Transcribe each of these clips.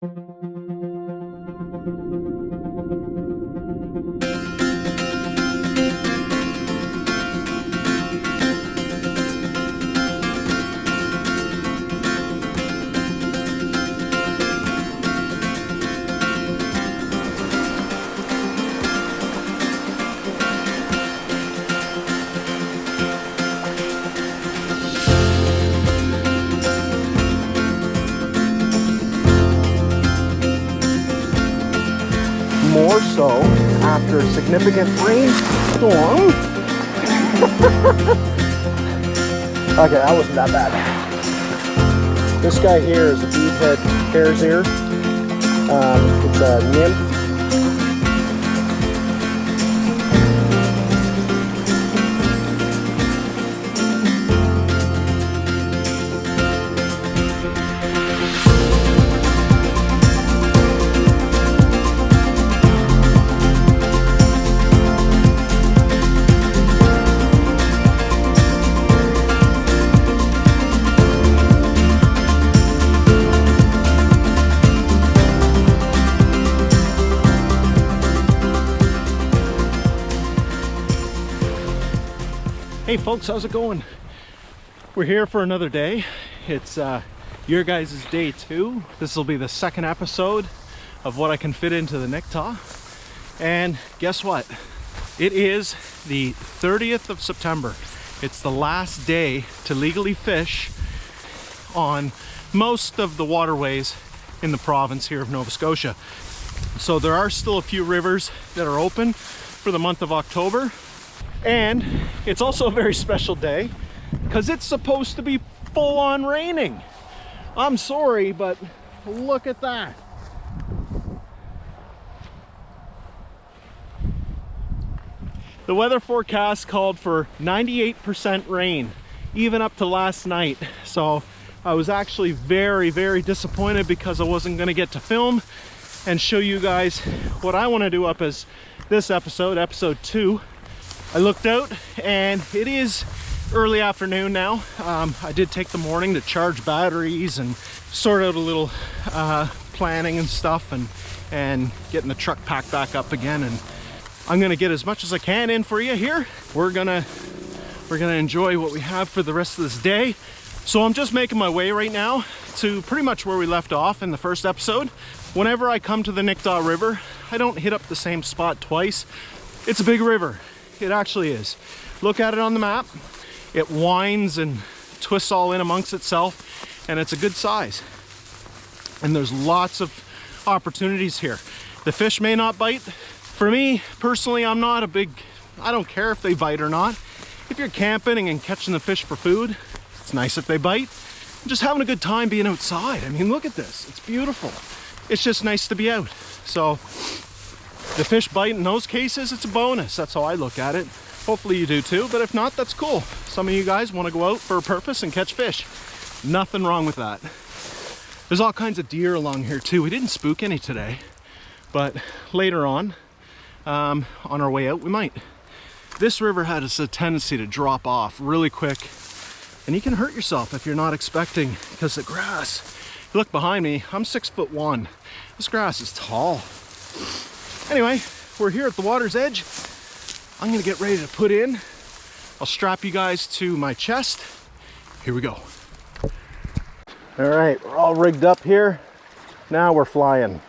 More so after a significant rainstorm. Okay, that wasn't that bad. This guy here is a beefhead hare's ear. It's a nymph. Hey folks, how's it going? We're here for another day. It's your guys' day 2. This will be the second episode of what I can fit into the Nictaux. And guess what? It is the 30th of September. It's the last day to legally fish on most of the waterways in the province here of Nova Scotia. So there are still a few rivers that are open for the month of October. And it's also a very special day because it's supposed to be full on raining. I'm sorry, but look at that. The weather forecast called for 98% rain, even up to last night. So I was actually very, very disappointed because I wasn't going to get to film and show you guys what I want to do up as this episode, episode 2. I looked out and it is early afternoon now. I did take the morning to charge batteries and sort out a little planning and stuff and getting the truck packed back up again. And I'm gonna get as much as I can in for you here. We're gonna enjoy what we have for the rest of this day. So I'm just making my way right now to pretty much where we left off in the first episode. Whenever I come to the Nictaux River, I don't hit up the same spot twice. It's a big river. It actually is. Look at it on the map. It winds and twists all in amongst itself, and it's a good size. And there's lots of opportunities here. The fish may not bite. For me, personally, I don't care if they bite or not. If you're camping and catching the fish for food, it's nice if they bite. I'm just having a good time being outside. I mean, look at this. It's beautiful. It's just nice to be out. So the fish bite in those cases, it's a bonus. That's how I look at it. Hopefully you do too, but if not, that's cool. Some of you guys want to go out for a purpose and catch fish. Nothing wrong with that. There's all kinds of deer along here too. We didn't spook any today, but later on our way out, we might. This river has a tendency to drop off really quick, and you can hurt yourself if you're not expecting, because the grass, you look behind me, I'm 6'1". This grass is tall. Anyway, we're here at the water's edge. I'm gonna get ready to put in. I'll strap you guys to my chest. Here we go. All right, we're all rigged up here. Now we're flying.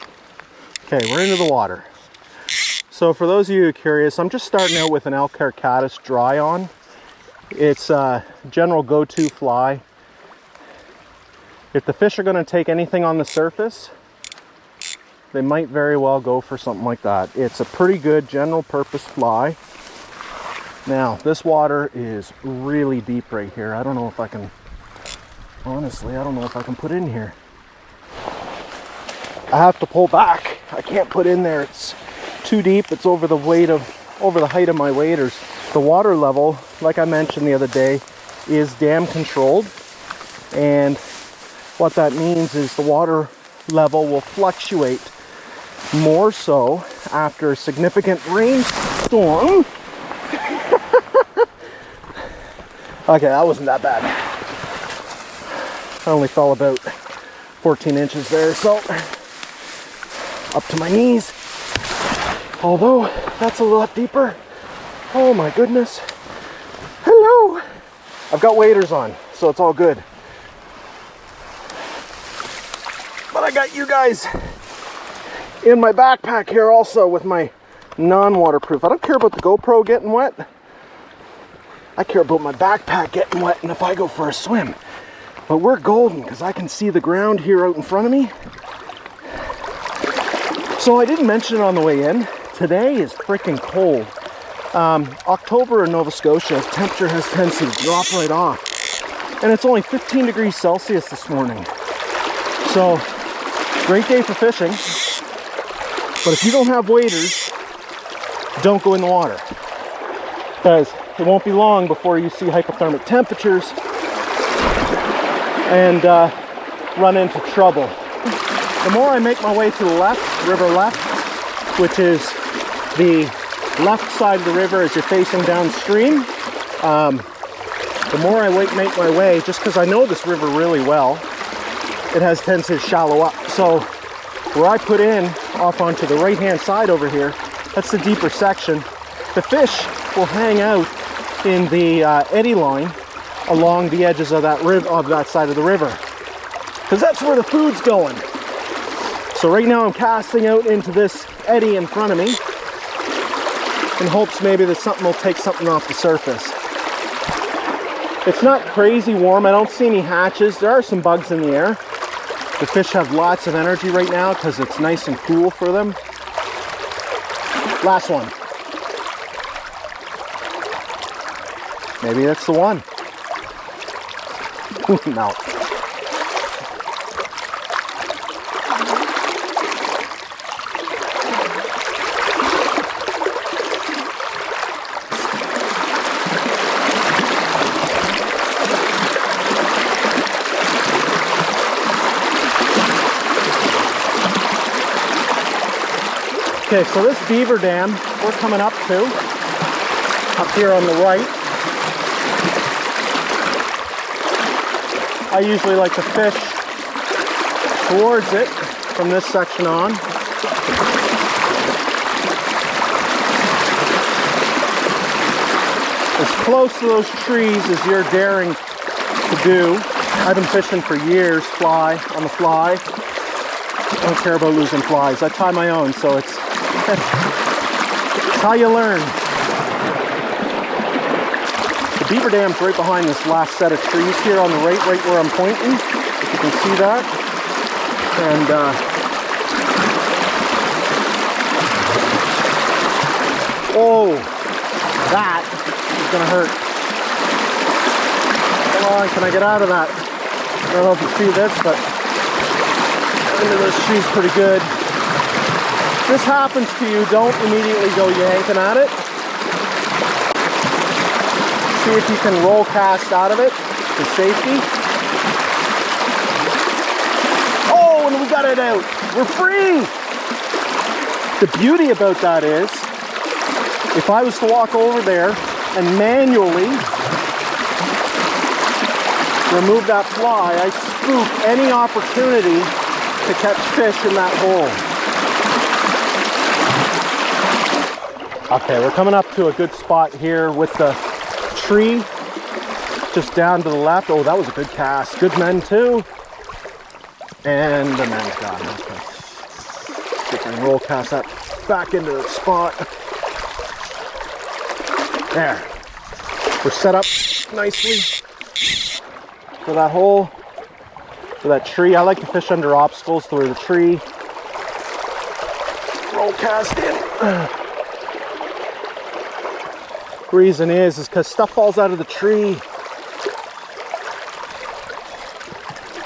Okay, we're into the water. So for those of you who are curious, I'm just starting out with an Korkers dry on. It's a general go-to fly. If the fish are gonna take anything on the surface, they might very well go for something like that. It's a pretty good general purpose fly. Now, this water is really deep right here. I don't know if I can, honestly, I don't know if I can put in here. I have to pull back. I can't put in there. It's too deep. It's over the height of my waders. The water level, like I mentioned the other day, is dam controlled. And what that means is the water level will fluctuate more so after a significant rainstorm. Okay, that wasn't that bad. I only fell about 14 inches there, so up to my knees. Although that's a lot deeper. Oh my goodness. Hello. I've got waders on, so it's all good. But I got you guys in my backpack here also with my non-waterproof. I don't care about the GoPro getting wet. I care about my backpack getting wet and if I go for a swim. But we're golden because I can see the ground here out in front of me. So I didn't mention it on the way in. Today is freaking cold. October in Nova Scotia, temperature has tendency to drop right off. And it's only 15 degrees Celsius this morning. So, great day for fishing. But if you don't have waders, don't go in the water. Because it won't be long before you see hypothermic temperatures and run into trouble. The more I make my way to the left, river left, which is the left side of the river as you're facing downstream, the more I make my way, just because I know this river really well, it has tendency to shallow up. So where I put in off onto the right hand side over here, that's the deeper section. The fish will hang out in the eddy line along the edges of that river, of that side of the river, because that's where the food's going. So right now I'm casting out into this eddy in front of me in hopes maybe that something will take something off the surface. It's not crazy warm. I don't see any hatches. There are some bugs in the air. The fish have lots of energy right now because it's nice and cool for them. Last one. Maybe that's the one. No. Okay, so this beaver dam we're coming up to, up here on the right. I usually like to fish towards it from this section on. As close to those trees as you're daring to do. I've been fishing for years, fly, on the fly. I don't care about losing flies. I tie my own, so it's how you learn. The beaver dam's right behind this last set of trees here on the right where I'm pointing, if you can see that. And oh, that is gonna hurt. Come on, can I get out of that? I don't know if you see this, but into those trees pretty good. If this happens to you, don't immediately go yanking at it. See if you can roll cast out of it for safety. Oh, and we got it out. We're free. The beauty about that is, if I was to walk over there and manually remove that fly, I spook any opportunity to catch fish in that hole. Okay, we're coming up to a good spot here with the tree just down to the left. Oh, that was a good cast. Good men too. And the men's got it. Okay. See if I can roll cast that back into the spot. There. We're set up nicely for that hole, for that tree. I like to fish under obstacles to where the tree. Roll cast in. Reason is because stuff falls out of the tree.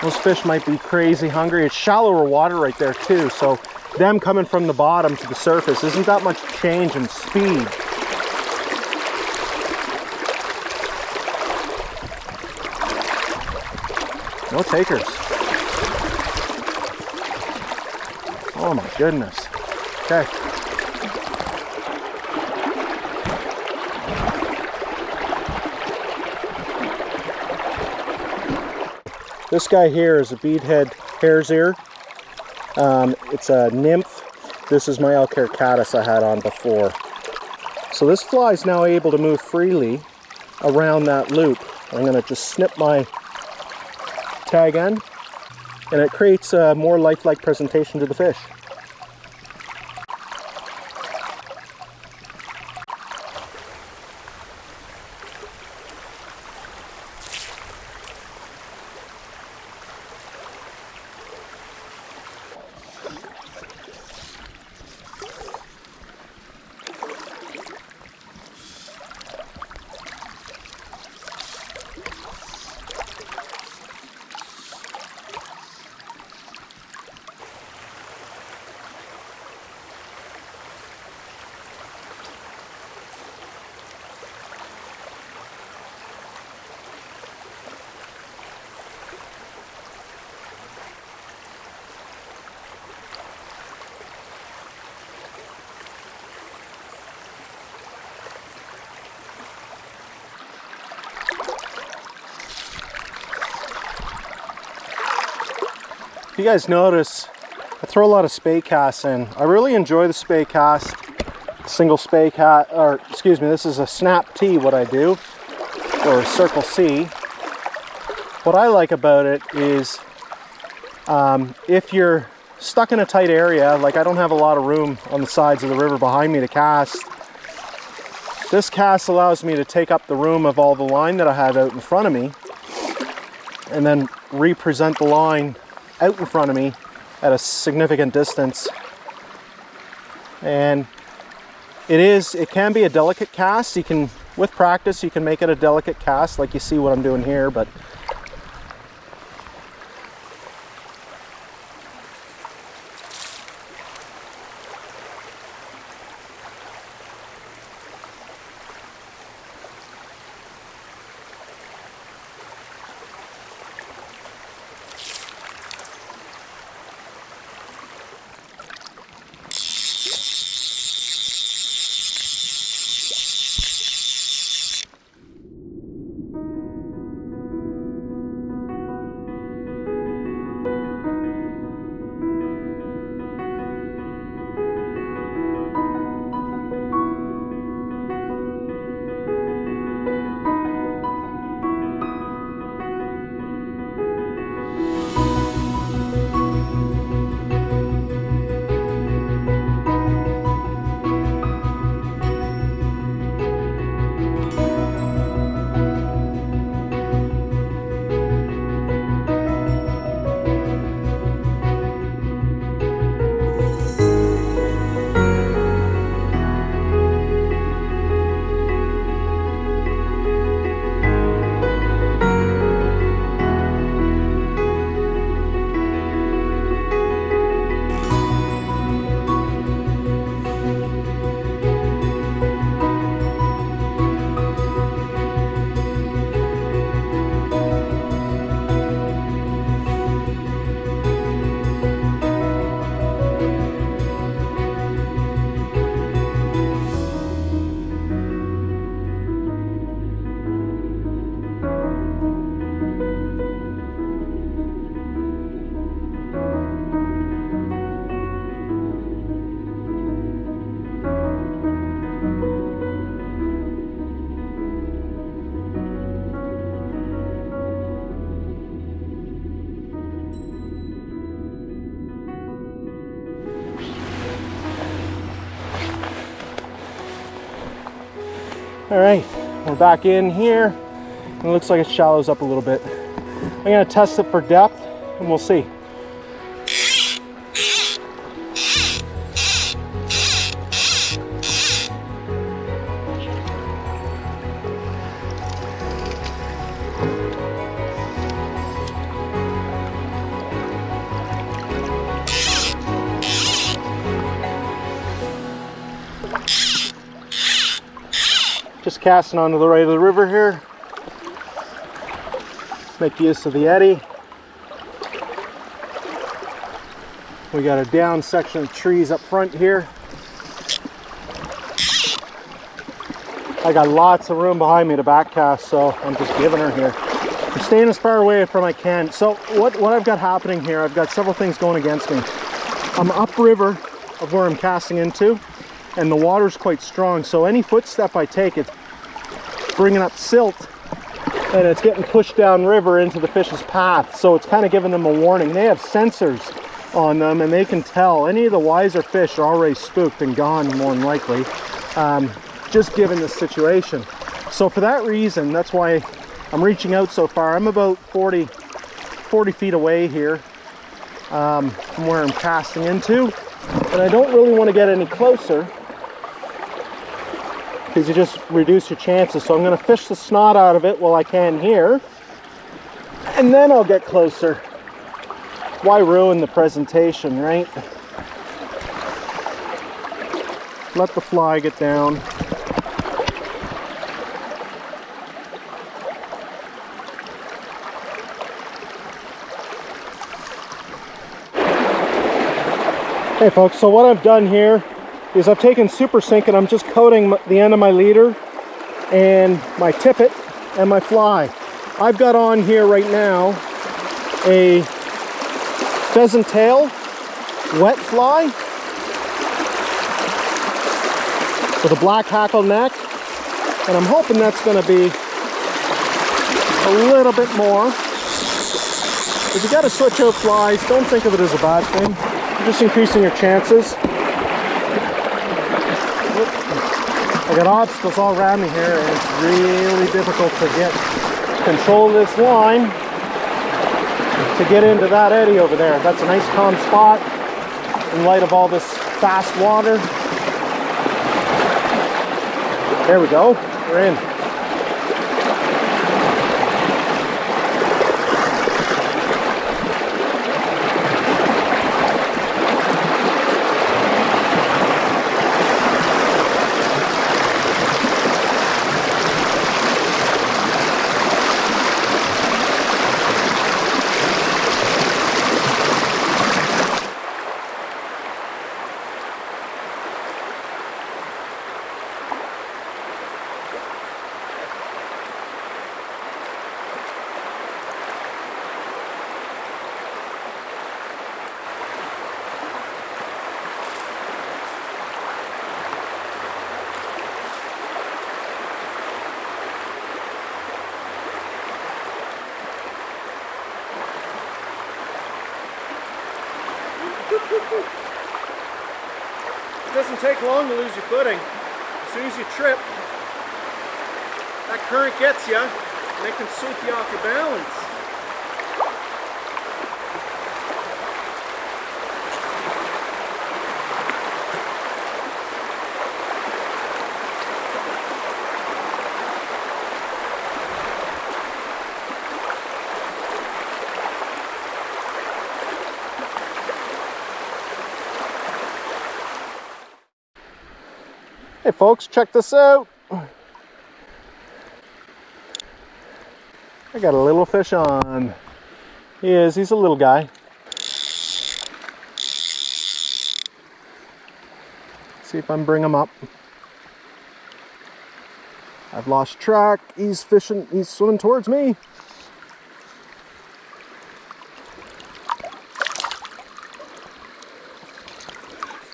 Those fish might be crazy hungry. It's shallower water right there too, so them coming from the bottom to the surface isn't that much change in speed. No takers. Oh my goodness. Okay. This guy here is a beadhead hare's ear. It's a nymph This is my elk hair caddis I had on before. So this fly is now able to move freely around that loop. I'm going to just snip my tag end, and it creates a more lifelike presentation to the fish. If you guys notice, I throw a lot of spay casts in. I really enjoy the spay cast, single spay cast, or excuse me, this is a snap T what I do, or circle C. What I like about it is if you're stuck in a tight area, like I don't have a lot of room on the sides of the river behind me to cast, this cast allows me to take up the room of all the line that I have out in front of me and then represent the line out in front of me at a significant distance. And it can be a delicate cast. You can, with practice, you can make it a delicate cast like you see what I'm doing here, but all right, we're back in here. It looks like it shallows up a little bit. I'm gonna test it for depth and we'll see. Just casting onto the right of the river here. Make use of the eddy. We got a down section of trees up front here. I got lots of room behind me to back cast, so I'm just giving her here. I'm staying as far away from I can. So what I've got happening here, I've got several things going against me. I'm upriver of where I'm casting into, and the water's quite strong, so any footstep I take, it's bringing up silt and it's getting pushed down river into the fish's path. So it's kind of giving them a warning. They have sensors on them and they can tell. Any of the wiser fish are already spooked and gone, more than likely, just given the situation. So for that reason, that's why I'm reaching out so far. I'm about 40 feet away here from where I'm casting into, and I don't really want to get any closer because you just reduce your chances. So I'm going to fish the snot out of it while I can here, and then I'll get closer. Why ruin the presentation, right? Let the fly get down. Hey folks, so what I've done here is I've taken Super Sync and I'm just coating the end of my leader and my tippet and my fly. I've got on here right now a pheasant tail wet fly with a black hackle neck, and I'm hoping that's going to be a little bit more. If you got to switch out flies, don't think of it as a bad thing. You're just increasing your chances. I got obstacles all around me here, and it's really difficult to get control of this line to get into that eddy over there. That's a nice calm spot in light of all this fast water. There we go, we're in. It doesn't take long to lose your footing. As soon as you trip, that current gets you and it can sweep you off your balance. Hey folks, check this out. I got a little fish on. He's a little guy. See if I can bring him up. I've lost track. He's fishing, he's swimming towards me.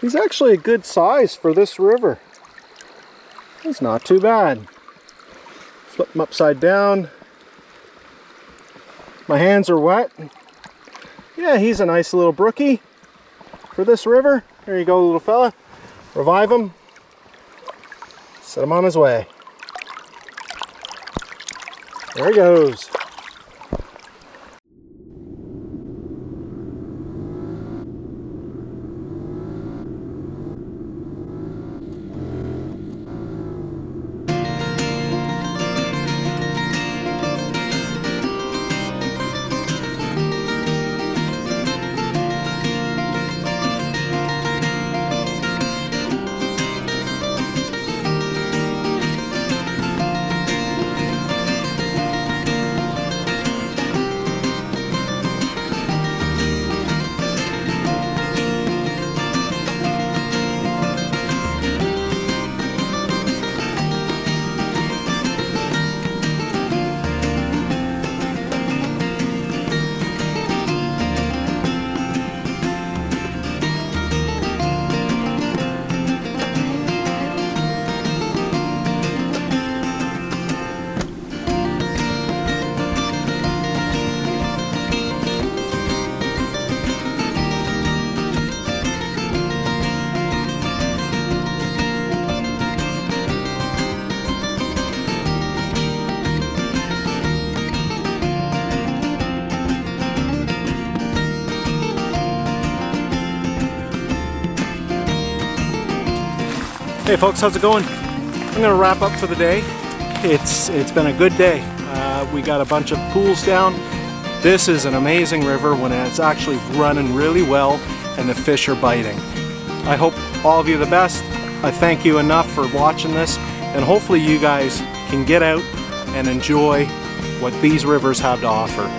He's actually a good size for this river. He's not too bad. Flip him upside down. My hands are wet. Yeah, he's a nice little brookie for this river. There you go, little fella. Revive him. Set him on his way. There he goes. Hey folks, how's it going? I'm gonna wrap up for the day. It's been a good day. We got a bunch of pools down. This is an amazing river when it's actually running really well and the fish are biting. I hope all of you the best. I thank you enough for watching this, and hopefully you guys can get out and enjoy what these rivers have to offer.